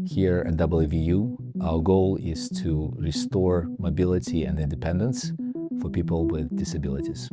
Here at WVU, our goal is to restore mobility and independence for people with disabilities.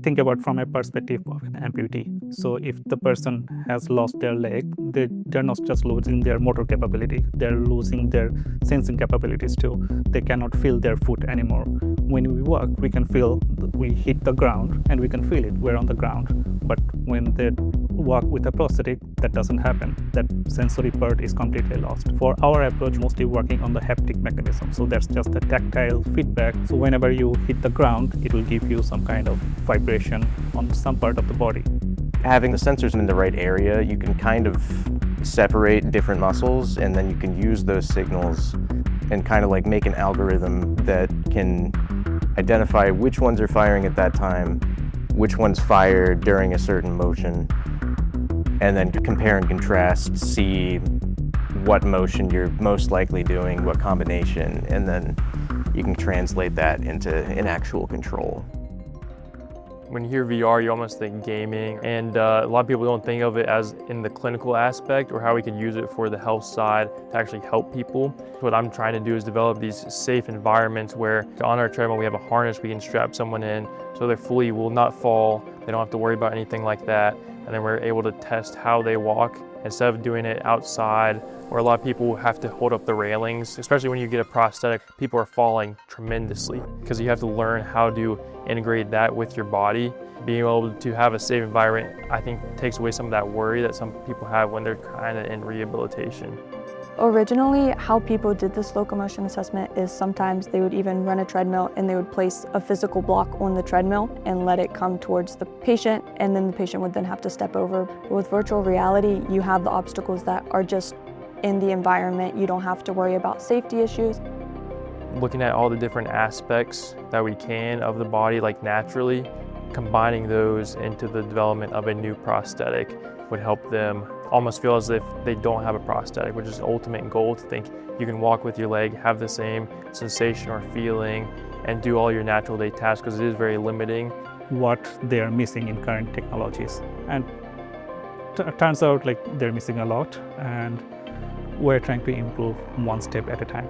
Think about from a perspective of an amputee. So if the person has lost their leg, they're not just losing their motor capability, they're losing their sensing capabilities too. They cannot feel their foot anymore. When we walk, we can feel, we hit the ground and we can feel it, we're on the ground. But when they walk with a prosthetic, that doesn't happen. That sensory part is completely lost. For our approach, mostly working on the haptic mechanism. So that's just the tactile feedback. So whenever you hit the ground, it will give you some kind of vibration on some part of the body. Having the sensors in the right area, you can kind of separate different muscles, and then you can use those signals and kind of like make an algorithm that can identify which ones are firing at that time, which ones fire during a certain motion, and then compare and contrast, see what motion you're most likely doing, what combination, and then you can translate that into an actual control. When you hear VR, you almost think gaming, and a lot of people don't think of it as in the clinical aspect or how we could use it for the health side to actually help people. What I'm trying to do is develop these safe environments where on our treadmill we have a harness we can strap someone in so they fully will not fall, they don't have to worry about anything like that, and then we're able to test how they walk instead of doing it outside where a lot of people have to hold up the railings. Especially when you get a prosthetic, people are falling tremendously because you have to learn how to integrate that with your body. Being able to have a safe environment, I think, takes away some of that worry that some people have when they're kind of in rehabilitation. Originally, how people did this locomotion assessment is sometimes they would even run a treadmill and they would place a physical block on the treadmill and let it come towards the patient, and then the patient would then have to step over. With virtual reality, you have the obstacles that are just in the environment. You don't have to worry about safety issues. Looking at all the different aspects that we can of the body, like naturally, combining those into the development of a new prosthetic would help them almost feel as if they don't have a prosthetic, which is the ultimate goal, to think you can walk with your leg, have the same sensation or feeling, and do all your natural day tasks, because it is very limiting. What they're missing in current technologies. And it turns out like they're missing a lot, and we're trying to improve one step at a time.